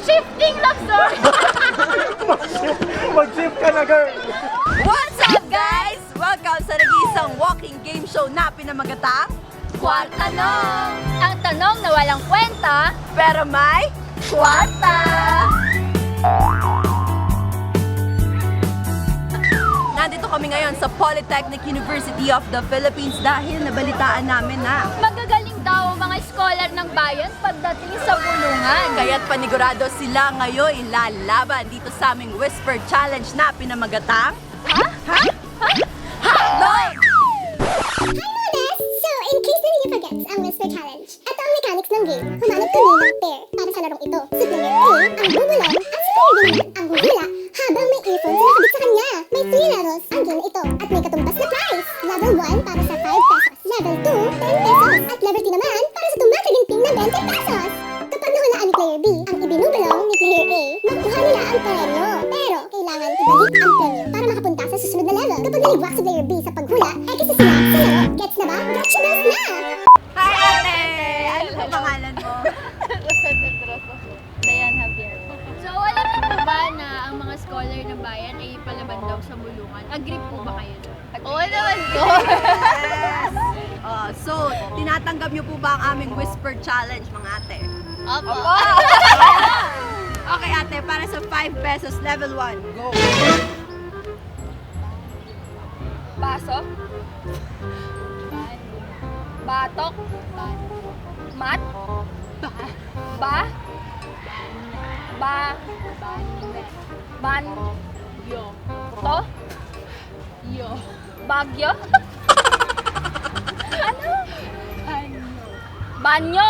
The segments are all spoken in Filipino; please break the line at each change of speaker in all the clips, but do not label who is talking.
Shifting love story!
Mag-shift ka na, girl!
What's up, guys? Welcome sa nag-iisang walking game show na pinamagatang
Kwartanong! Ang tanong na walang kwenta,
pero may kwarta! Nandito kami ngayon sa Polytechnic University of the Philippines dahil nabalitaan namin na
magagaling daw ang mga scholar ng bayan pagdating sa bulungan.
kaya't panigurado sila ngayon ilalaban dito sa aming Whisper Challenge na pinamagatang
Ha?
Ha? Hotdog!
Hi, Lourdes! So, in case na ninyo forgets ang Whisper Challenge, ito ang mechanics ng game. Humanap kami ng pair para sa larong ito. Si player A ang bubulong, ang si player B naman ang huhula habang may earphones na nakabit sa kanya. May 3 levels ang game na ito at may katumbas na prize. Level 1 para sa 5 pesos. Level 2, 10 pesos. At level 3 naman para sa tumataginting na 20 pesos. Kapag nahulaan ni player B ang ibinubulong ni player A, makuha nila ang premyo. Pero kailangan ibalik ang premyo para makapunta sa susunod na level. Kapag naligwak si player B sa paghula, ay kasi sila sa laro. Gets na ba? Gotcha bells na!
Hi, ate! Ano po pangalan mo?
Dayan Javier. So, alam niyo po ba na ang mga scholar ng bayan ay palaban daw sa bulungan? Agree po ba kayo doon? Oo naman po!
Yes! So, tinatanggap niyo po ba ang aming Whisper Challenge, mga ate?
Opo!
Okay, ate, para sa 5 pesos, level 1, go!
Baso? Batok? Mat? Ba? Ban? Yo. To? Yo. Bagyo? Ano? Banyo.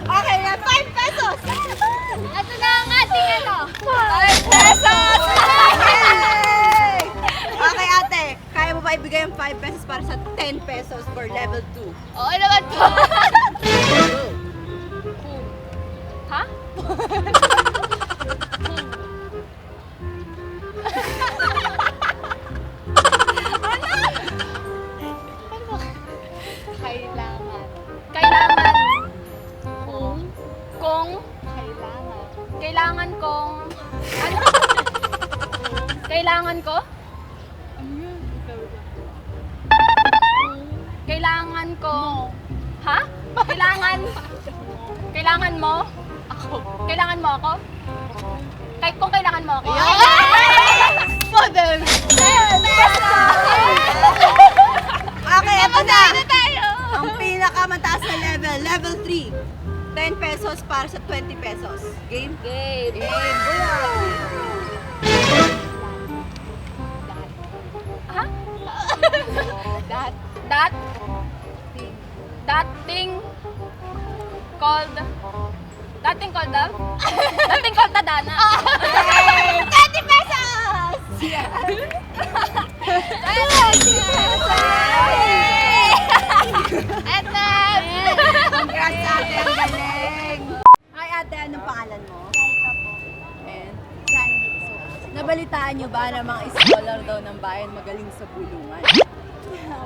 Okay, na 5 pesos!
Ito na ang ating ano?
5 pesos! Yay! Okay, ate, kaya mo ba ibigay ang 5 pesos para sa 10 pesos for level 2?
Oo naman po. Ha? Kailangan. Kailangan kong. Ano? Kailangan ko? Kailangan ko. Ha? Kailangan mo? Ako. Kailangan mo ako? Kung kailangan mo ako? Model!
Okay, ito na! Ang pinakamataas na level, level 3. 10 pesos para sa 20 pesos. Game?
Game.
Game!
Ha? That thing called love? Dating called Tadana?
20 pesos! Congrats, ate! Ang galing! Hi, ate. Anong pangalan mo? And? Nabalitaan niyo ba na mga scholar daw ng bayan magaling sa bulungan?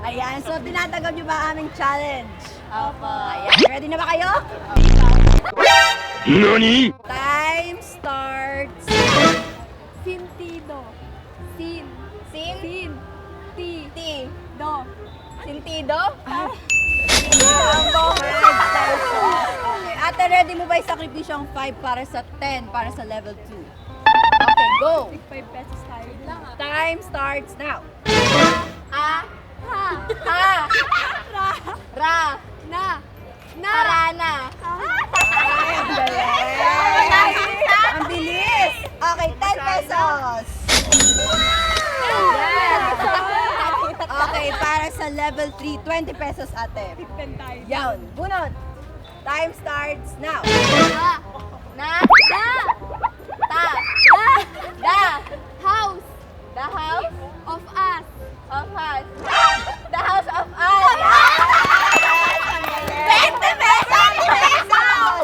Ayan, so tinatanggap niyo ba aming challenge? Opo. Ayan, ready na ba kayo?
NANI?!
Time starts.
Sintido. Sin. Ti. Do. Sintido?
Ang bongad. Okay, ate, ready mo ba isakripisyo ang 5 para sa 10 para sa level 2? Okay, go!
5 pesos tayo lang ah.
Time starts now.
Ha.
Ra.
Na.
Harana. Ang galing. Ang bilis. Okay, 10 pesos. Okay, para sa level 3, 20 pesos, ate.
10 tayo.
Yan, bunot. Time starts now.
House
The house
of us.
of us. The house of us. 20 pesos! 20 pesos! Oh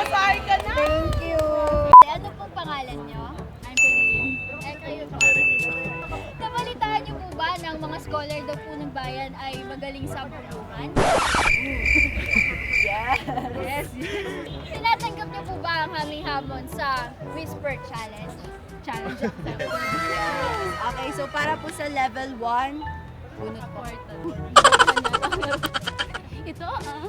my God! Thank you.
Ano pong pangalan nyo? I'm Pauline. Kayo po. Nabalitaan niyo po ba na ang mga scholar daw po ng bayan ay magaling sa bulungan?
Yes.
Yes. Tinatanggap niyo po ba ang aming hamon sa Whisper Challenge? Challenge accepted.
Okay, so para po sa level 1, bunot po.
Ito ah.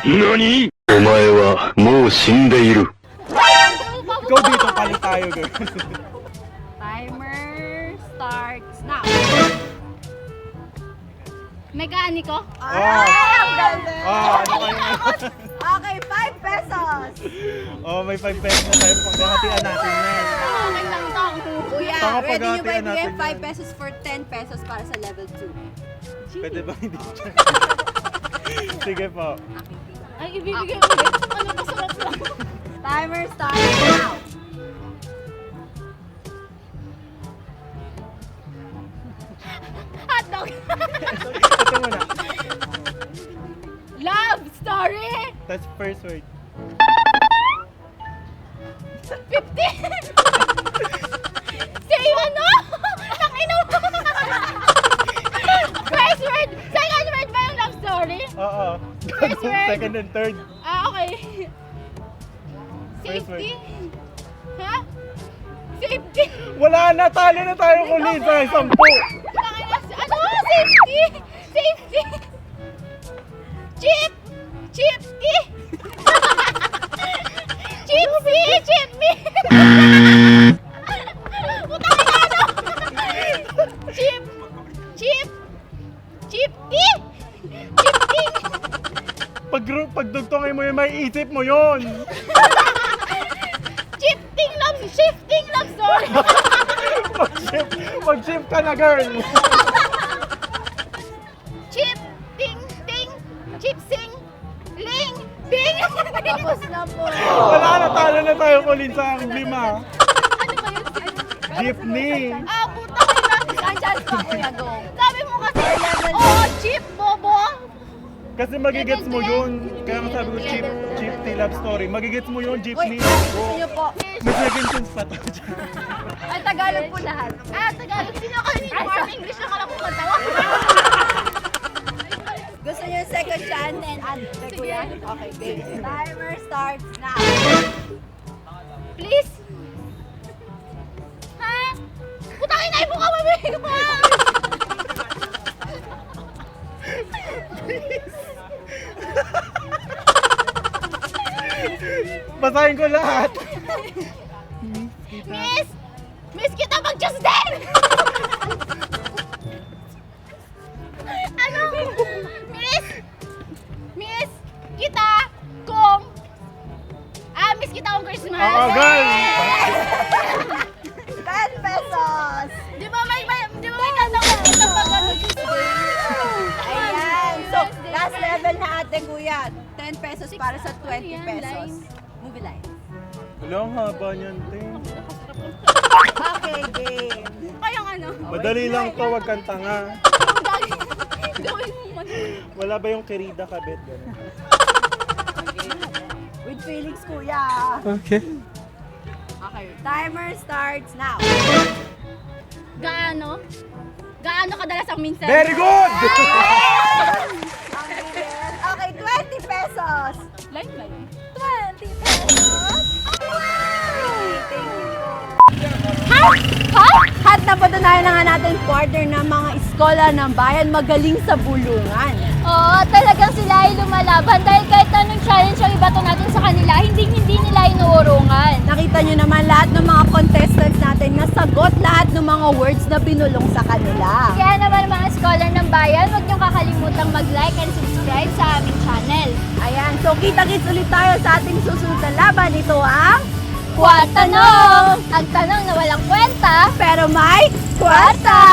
何お前はもう死んでいる。
Go dito, palit tayo, girl.
Timer starts now. Mekaniko?
Ah,
Ang galing!
ano kayo?
Okay, 5 pesos!
Oh, may 5 pesos na tayo. Paghahatian natin yan.
Okay lang to.
Kuya,
Tama,
ready nyo ba
paghahatian
ibigay
natin
5
yan.
pesos for 10 pesos para sa level 2?
Pwede ba hindi siya? Sige po.
Ay, ibibigay mo rin. Ano ba sarap lang?
Timer starts now!
Hotdog!
Ito muna.
Love story!
That's first word.
50! Say ano? Tangina mo! First word! Second word ba yung love story?
Oo.
First word.
Second and third.
Ah, okay.
First
Safety? Ha? Safety?
Wala na, talo na tayo kulit sa 10.
Tangina, ano? Safety? Safety? Chip! Chipty! Chipsy! Chip me! Putang ina, ano? Chip! Chip! Chipty! Chipting!
Pagdugtongin mo yun, may isip mo yun.
Shifting love story!
Mag-shift ka na, girl.
Chip! Ting! Ting! Chip sing! Ling! Ding! Tapos na po.
Wala na, talo na tayo kulit sa 5.
Ano ba yun?
Jeepney.
Ah, puta ka na!
Andyan pa, kuya, go!
Sabi mo kasi, oo, chip, bobo!
Kasi magigets mo yun. Kaya nga sabi ko, cheap tea love story. Magigets mo yun,
Uy,
jeepney.
gusto nyo po.
May second chance pa to.
Ay, Tagalog po lahat.
Ah, Tagalog. Sino ka rin farm English na kala kong katawa?
Gusto nyo yung second chance? Sige, kuya. Okay, game. Timer starts now.
Please? Ha? Putang ina mo ka, mabibig mo!
Basahin ko lahat.
Miss! Miss kita mag-Diyos din! Ano? Miss! Miss kita kung... Ah, miss kita kung Christmas!
Oo, girl.
10 pesos!
Di ba may kanta ko? Ito pag ano,
Ayan. So, last level na ate, kuya. 10 pesos para sa 20
Ayan,
pesos.
line.
Movie line.
Wala, ang haba niyan, ting.
Okay, game.
Kayang ano?
Madali lang to, wag kang tanga.
Gawin mo man.
Wala ba yung Querida Kabet?
With feelings, kuya.
Okay.
Okay, timer starts now.
Gaano? Gaano kadalas ang minsan?
Very good!
Ang bilis. Okay, 20 pesos.
Line ba yun?
20 pesos. Thank you.
Ha?
At napatunayan na nga natin partner ng mga iskola ng bayan magaling sa bulungan.
Oo, talagang sila ay lumalaban dahil kahit anong challenge ang ibato natin sa kanila, hindi nila inuurungan.
Nakita nyo naman lahat ng mga contestants natin nasagot lahat ng mga words na binulong sa kanila.
Kaya naman mga scholar ng bayan, huwag niyong kakalimutang mag-like and subscribe sa aming channel.
Ayan, so kita-kits ulit tayo sa ating susunod na laban. Ito ang
Tanong! Ang tanong na walang kwenta,
Pero May
kwarta!